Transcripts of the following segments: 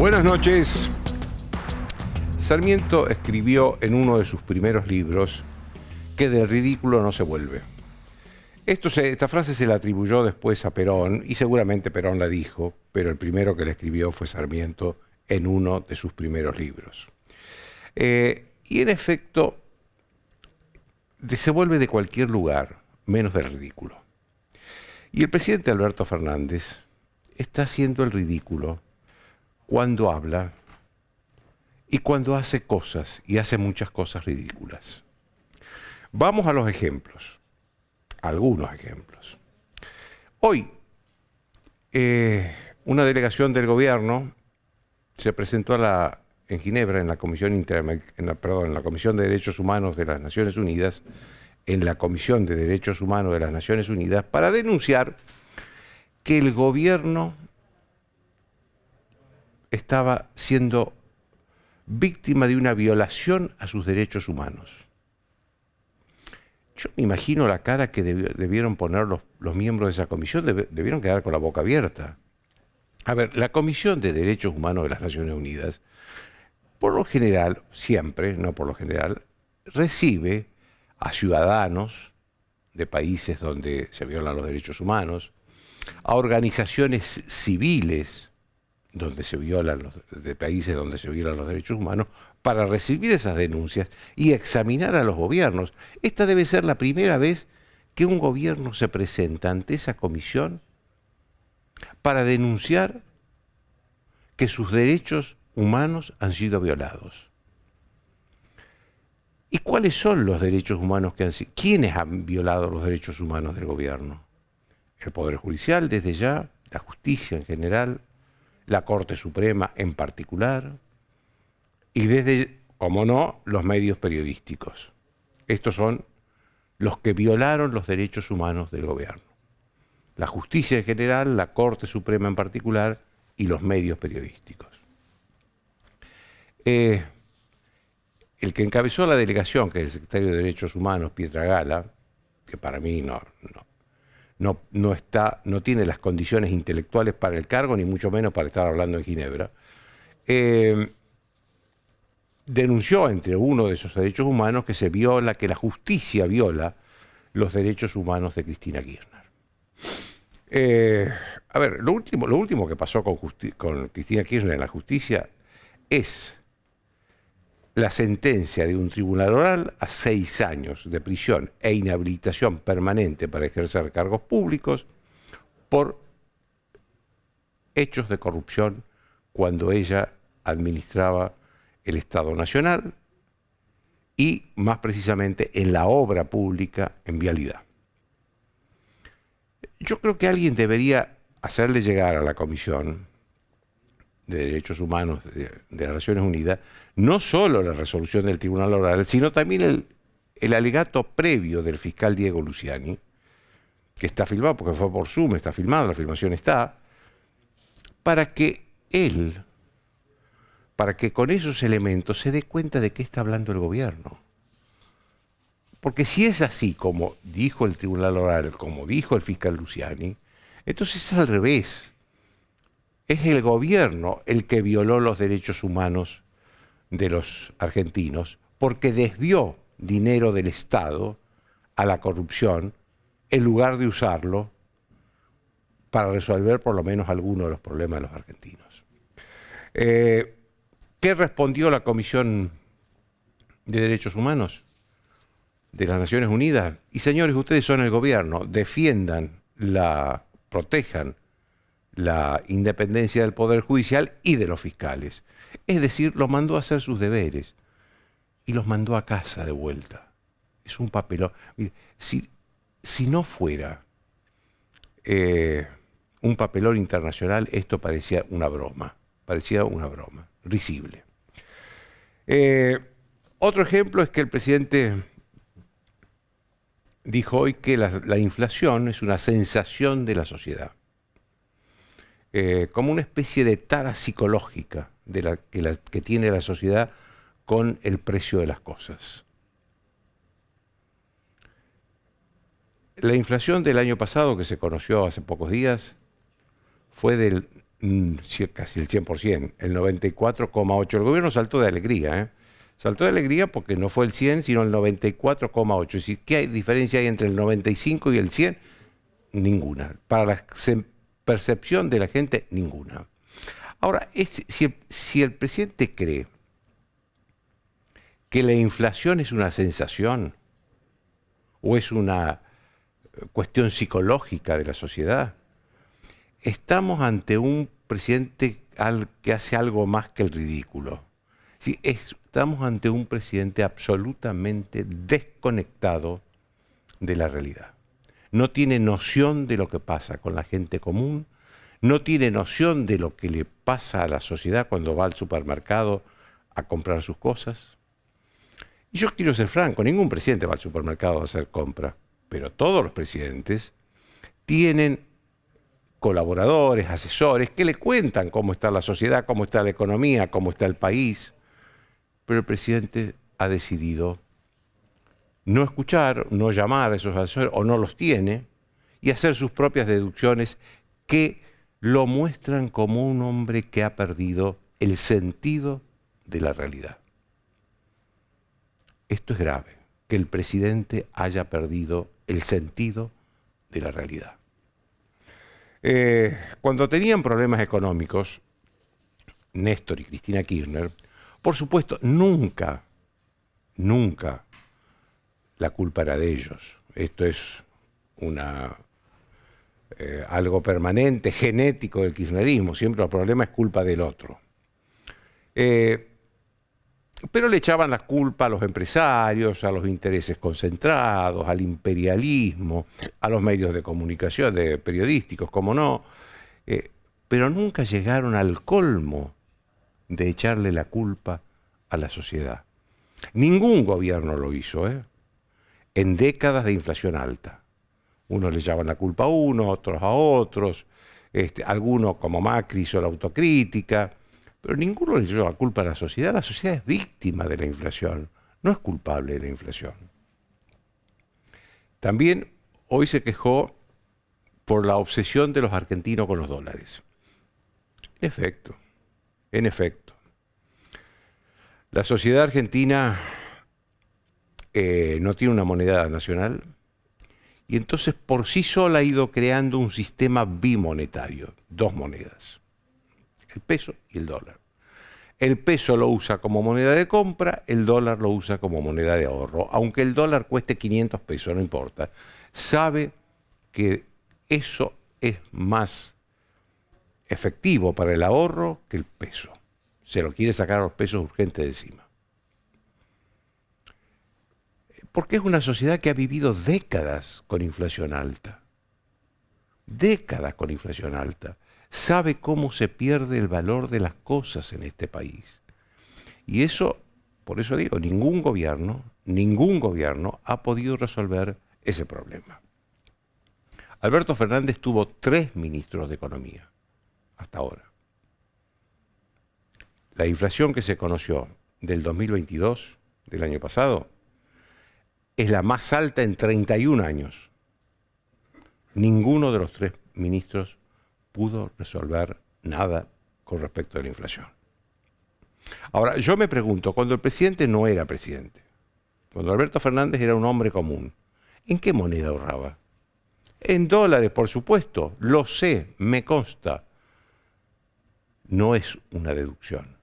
Buenas noches. Sarmiento escribió en uno de sus primeros libros que del ridículo no se vuelve. Esta frase se la atribuyó después a Perón, y seguramente Perón la dijo, pero el primero que la escribió fue Sarmiento en uno de sus primeros libros. Y en efecto, se vuelve de cualquier lugar, menos del ridículo. Y el presidente Alberto Fernández está haciendo el ridículo cuando habla y cuando hace cosas, y hace muchas cosas ridículas. Vamos a los ejemplos, algunos ejemplos. Hoy, una delegación del gobierno se presentó en Ginebra, en la Comisión de Derechos Humanos de las Naciones Unidas, en la Comisión de Derechos Humanos de las Naciones Unidas, para denunciar que el gobierno estaba siendo víctima de una violación a sus derechos humanos. Yo me imagino la cara que debieron poner los miembros de esa comisión, debieron quedar con la boca abierta. A ver, la Comisión de Derechos Humanos de las Naciones Unidas, por lo general, siempre, no por lo general, recibe a ciudadanos de países donde se violan los derechos humanos, a organizaciones civiles de países donde se violan los derechos humanos, para recibir esas denuncias y examinar a los gobiernos. Esta debe ser la primera vez que un gobierno se presenta ante esa comisión para denunciar que sus derechos humanos han sido violados. ¿Y cuáles son los derechos humanos que han sido? ¿Quiénes han violado los derechos humanos del gobierno? El Poder Judicial desde ya, la justicia en general, la Corte Suprema en particular, y desde, como no, los medios periodísticos. Estos son los que violaron los derechos humanos del gobierno. La justicia en general, la Corte Suprema en particular, y los medios periodísticos. El que encabezó la delegación, que es el secretario de Derechos Humanos, Pietragala, que para mí no tiene las condiciones intelectuales para el cargo, ni mucho menos para estar hablando en Ginebra, denunció entre uno de esos derechos humanos que la justicia viola los derechos humanos de Cristina Kirchner. A ver, lo último que pasó con Cristina Kirchner en la justicia es la sentencia de un tribunal oral a 6 años de prisión e inhabilitación permanente para ejercer cargos públicos por hechos de corrupción cuando ella administraba el Estado Nacional y, más precisamente, en la obra pública en vialidad. Yo creo que alguien debería hacerle llegar a la Comisión de Derechos Humanos de las Naciones Unidas no solo la resolución del Tribunal Oral, sino también el alegato previo del fiscal Diego Luciani, que está filmado, porque fue por Zoom, está filmado, la filmación está, para que con esos elementos se dé cuenta de qué está hablando el gobierno. Porque si es así como dijo el Tribunal Oral, como dijo el fiscal Luciani, entonces es al revés. Es el gobierno el que violó los derechos humanos de los argentinos porque desvió dinero del Estado a la corrupción en lugar de usarlo para resolver por lo menos algunos de los problemas de los argentinos. ¿Qué respondió la Comisión de Derechos Humanos de las Naciones Unidas? Y señores, ustedes son el gobierno, protejan la independencia del Poder Judicial y de los fiscales. Es decir, los mandó a hacer sus deberes y los mandó a casa de vuelta. Es un papelón. Mire, si no fuera un papelón internacional, esto parecía una broma, risible. Otro ejemplo es que el presidente dijo hoy que la inflación es una sensación de la sociedad. Como una especie de tara psicológica que tiene la sociedad con el precio de las cosas. La inflación del año pasado, que se conoció hace pocos días, fue del casi el 100%, el 94,8%. El gobierno saltó de alegría, ¿eh? Saltó de alegría porque no fue el 100, sino el 94,8%. Es decir, ¿qué diferencia hay entre el 95 y el 100? Ninguna. Para la percepción de la gente, ninguna. Ahora, si el presidente cree que la inflación es una sensación o es una cuestión psicológica de la sociedad, estamos ante un presidente que hace algo más que el ridículo. Sí, estamos ante un presidente absolutamente desconectado de la realidad. No tiene noción de lo que pasa con la gente común, no tiene noción de lo que le pasa a la sociedad cuando va al supermercado a comprar sus cosas. Y yo quiero ser franco, ningún presidente va al supermercado a hacer compras, pero todos los presidentes tienen colaboradores, asesores, que le cuentan cómo está la sociedad, cómo está la economía, cómo está el país. Pero el presidente ha decidido no escuchar, no llamar a esos asesores, o no los tiene, y hacer sus propias deducciones que lo muestran como un hombre que ha perdido el sentido de la realidad. Esto es grave, que el presidente haya perdido el sentido de la realidad. Cuando tenían problemas económicos, Néstor y Cristina Kirchner, por supuesto, nunca la culpa era de ellos. Esto es algo permanente, genético del kirchnerismo. Siempre el problema es culpa del otro. Pero le echaban la culpa a los empresarios, a los intereses concentrados, al imperialismo, a los medios de comunicación, periodísticos, como no. Pero nunca llegaron al colmo de echarle la culpa a la sociedad. Ningún gobierno lo hizo, en décadas de inflación alta. Unos le echaban la culpa a uno, otros a otros, algunos como Macri hizo la autocrítica, pero ninguno le echó la culpa a la sociedad. La sociedad es víctima de la inflación, no es culpable de la inflación. También hoy se quejó por la obsesión de los argentinos con los dólares. En efecto, la sociedad argentina no tiene una moneda nacional y entonces por sí sola ha ido creando un sistema bimonetario, dos monedas, el peso y el dólar. El peso lo usa como moneda de compra, el dólar lo usa como moneda de ahorro. Aunque el dólar cueste 500 pesos, no importa. Sabe que eso es más efectivo para el ahorro que el peso. Se lo quiere sacar a los pesos urgentes de encima. Porque es una sociedad que ha vivido décadas con inflación alta. Décadas con inflación alta. Sabe cómo se pierde el valor de las cosas en este país. Y eso, por eso digo, ningún gobierno ha podido resolver ese problema. Alberto Fernández tuvo 3 ministros de Economía hasta ahora. La inflación que se conoció del 2022, del año pasado, es la más alta en 31 años. Ninguno de los 3 ministros pudo resolver nada con respecto a la inflación. Ahora, yo me pregunto, cuando el presidente no era presidente, cuando Alberto Fernández era un hombre común, ¿en qué moneda ahorraba? En dólares, por supuesto, lo sé, me consta. No es una deducción.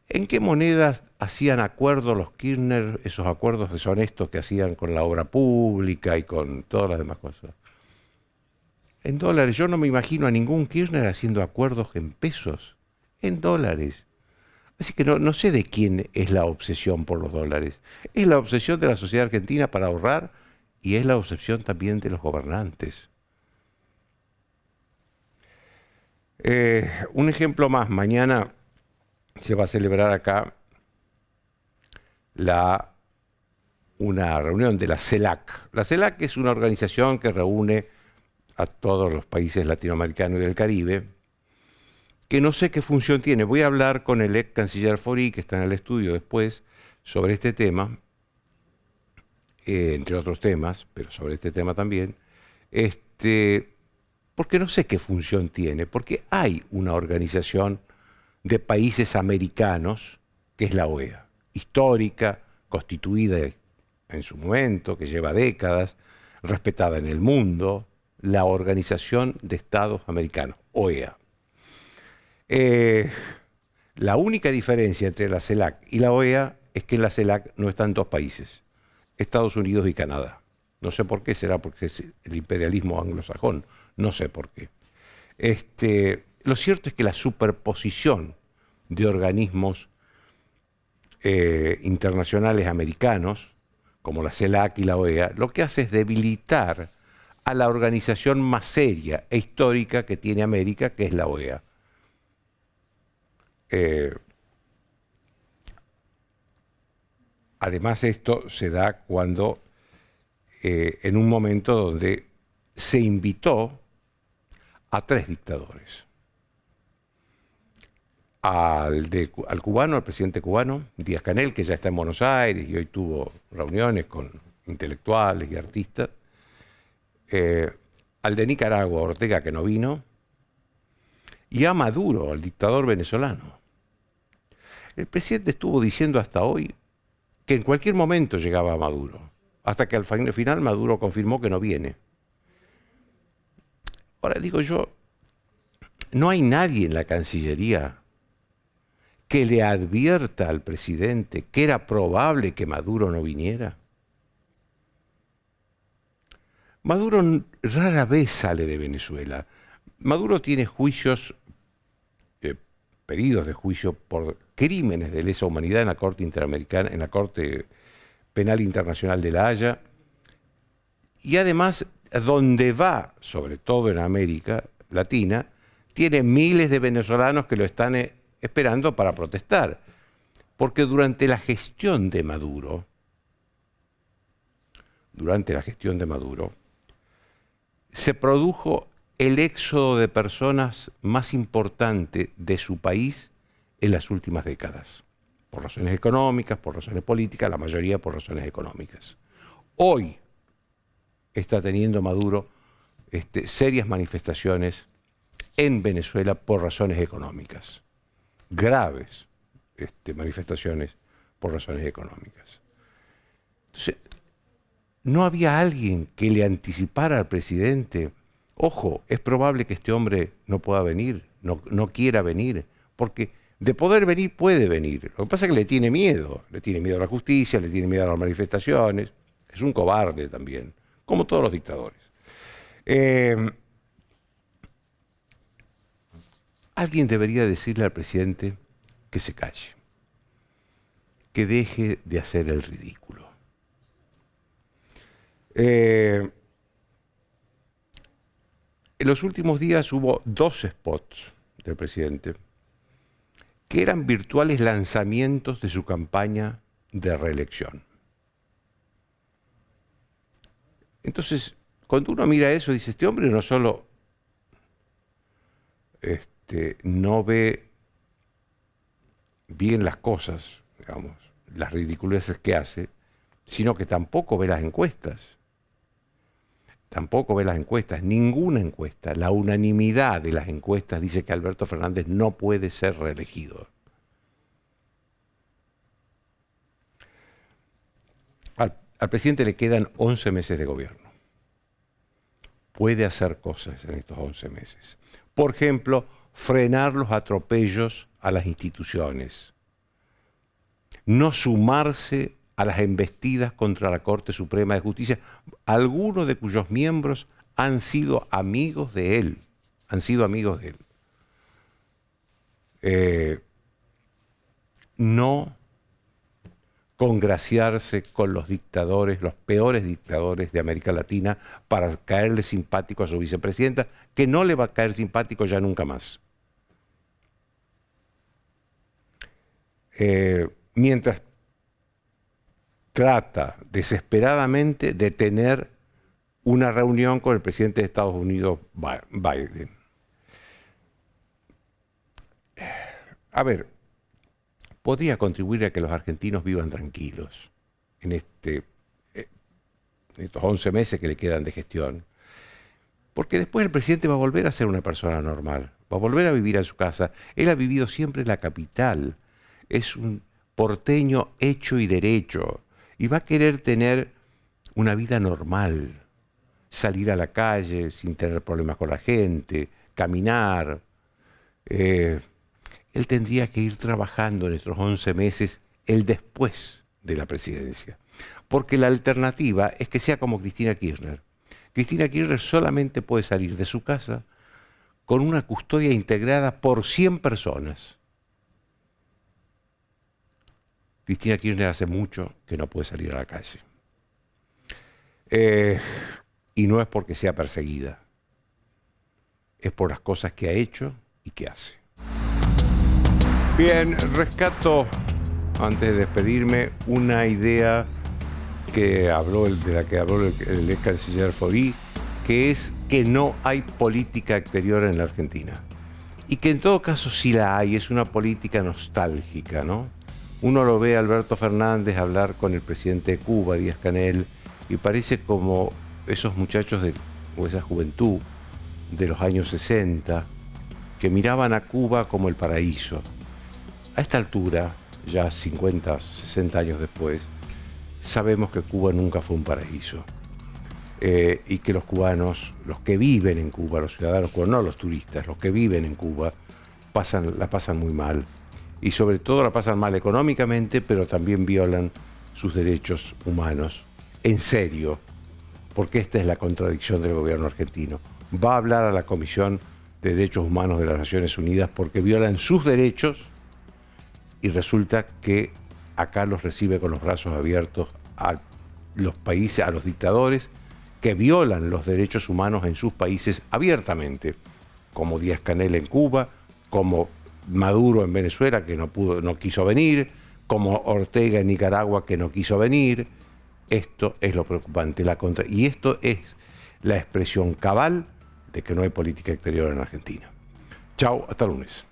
¿En qué monedas hacían acuerdos los Kirchner, esos acuerdos deshonestos que hacían con la obra pública y con todas las demás cosas? En dólares. Yo no me imagino a ningún Kirchner haciendo acuerdos en pesos, en dólares. Así que no sé de quién es la obsesión por los dólares. Es la obsesión de la sociedad argentina para ahorrar y es la obsesión también de los gobernantes. Un ejemplo más. Mañana se va a celebrar acá una reunión de la CELAC. La CELAC es una organización que reúne a todos los países latinoamericanos y del Caribe, que no sé qué función tiene. Voy a hablar con el ex canciller Faurí, que está en el estudio después, sobre este tema, entre otros temas, pero sobre este tema también. porque no sé qué función tiene, porque hay una organización de países americanos, que es la OEA, histórica, constituida en su momento, que lleva décadas, respetada en el mundo, la Organización de Estados Americanos, OEA. La única diferencia entre la CELAC y la OEA es que en la CELAC no están dos países, Estados Unidos y Canadá. No sé por qué, será porque es el imperialismo anglosajón, no sé por qué. Lo cierto es que la superposición de organismos internacionales americanos, como la CELAC y la OEA, lo que hace es debilitar a la organización más seria e histórica que tiene América, que es la OEA. Además, esto se da cuando, en un momento donde se invitó a tres dictadores. Al cubano, al presidente cubano, Díaz-Canel, que ya está en Buenos Aires y hoy tuvo reuniones con intelectuales y artistas. Al de Nicaragua, Ortega, que no vino. Y a Maduro, al dictador venezolano. El presidente estuvo diciendo hasta hoy que en cualquier momento llegaba a Maduro, hasta que al final Maduro confirmó que no viene. Ahora digo yo, no hay nadie en la Cancillería que le advierta al presidente que era probable que Maduro no viniera. Maduro rara vez sale de Venezuela. Maduro tiene juicios, pedidos de juicio por crímenes de lesa humanidad en la Corte Interamericana, en la Corte Penal Internacional de La Haya, y además, donde va, sobre todo en América Latina, tiene miles de venezolanos que lo están esperando para protestar. Porque durante la gestión de Maduro, se produjo el éxodo de personas más importante de su país en las últimas décadas. Por razones económicas, por razones políticas, la mayoría por razones económicas. Hoy está teniendo Maduro serias manifestaciones en Venezuela por razones económicas. Graves manifestaciones por razones económicas. Entonces, no había alguien que le anticipara al presidente: ojo, es probable que este hombre no pueda venir, no quiera venir, porque de poder venir puede venir. Lo que pasa es que le tiene miedo a la justicia, le tiene miedo a las manifestaciones, es un cobarde también, como todos los dictadores. Alguien debería decirle al presidente que se calle, que deje de hacer el ridículo. En los últimos días hubo 2 spots del presidente que eran virtuales lanzamientos de su campaña de reelección. Entonces, cuando uno mira eso, dice, este hombre no solo no ve bien las cosas, digamos, las ridiculeces que hace, sino que tampoco ve las encuestas. Tampoco ve las encuestas, ninguna encuesta. La unanimidad de las encuestas dice que Alberto Fernández no puede ser reelegido. Al presidente le quedan 11 meses de gobierno. Puede hacer cosas en estos 11 meses. Por ejemplo, frenar los atropellos a las instituciones. No sumarse a las embestidas contra la Corte Suprema de Justicia, algunos de cuyos miembros han sido amigos de él. No congraciarse con los dictadores, los peores dictadores de América Latina, para caerle simpático a su vicepresidenta, que no le va a caer simpático ya nunca más. Mientras trata desesperadamente de tener una reunión con el presidente de Estados Unidos, Biden. A ver, podría contribuir a que los argentinos vivan tranquilos en estos 11 meses que le quedan de gestión. Porque después el presidente va a volver a ser una persona normal, va a volver a vivir en su casa. Él ha vivido siempre en la capital, es un porteño hecho y derecho, y va a querer tener una vida normal, salir a la calle sin tener problemas con la gente, caminar. Él tendría que ir trabajando en estos 11 meses el después de la presidencia. Porque la alternativa es que sea como Cristina Kirchner. Cristina Kirchner solamente puede salir de su casa con una custodia integrada por 100 personas. Cristina Kirchner hace mucho que no puede salir a la calle. Y no es porque sea perseguida, es por las cosas que ha hecho y que hace. Bien, rescato, antes de despedirme, una idea de la que habló el ex canciller Faurí, que es que no hay política exterior en la Argentina. Y que en todo caso sí la hay, es una política nostálgica, ¿no? Uno lo ve a Alberto Fernández hablar con el presidente de Cuba, Díaz-Canel, y parece como esos muchachos o esa juventud de los años 60 que miraban a Cuba como el paraíso. A esta altura, ya 50, 60 años después, sabemos que Cuba nunca fue un paraíso. Y que los cubanos, los que viven en Cuba, los ciudadanos cubanos, no los turistas, los que viven en Cuba, la pasan muy mal. Y sobre todo la pasan mal económicamente, pero también violan sus derechos humanos. En serio, porque esta es la contradicción del gobierno argentino. Va a hablar a la Comisión de Derechos Humanos de las Naciones Unidas porque violan sus derechos y resulta que acá los recibe con los brazos abiertos a los países, a los dictadores que violan los derechos humanos en sus países abiertamente, como Díaz-Canel en Cuba, como Maduro en Venezuela, que no quiso venir, como Ortega en Nicaragua, que no quiso venir. Esto es lo preocupante. Y esto es la expresión cabal de que no hay política exterior en Argentina. Chao, hasta lunes.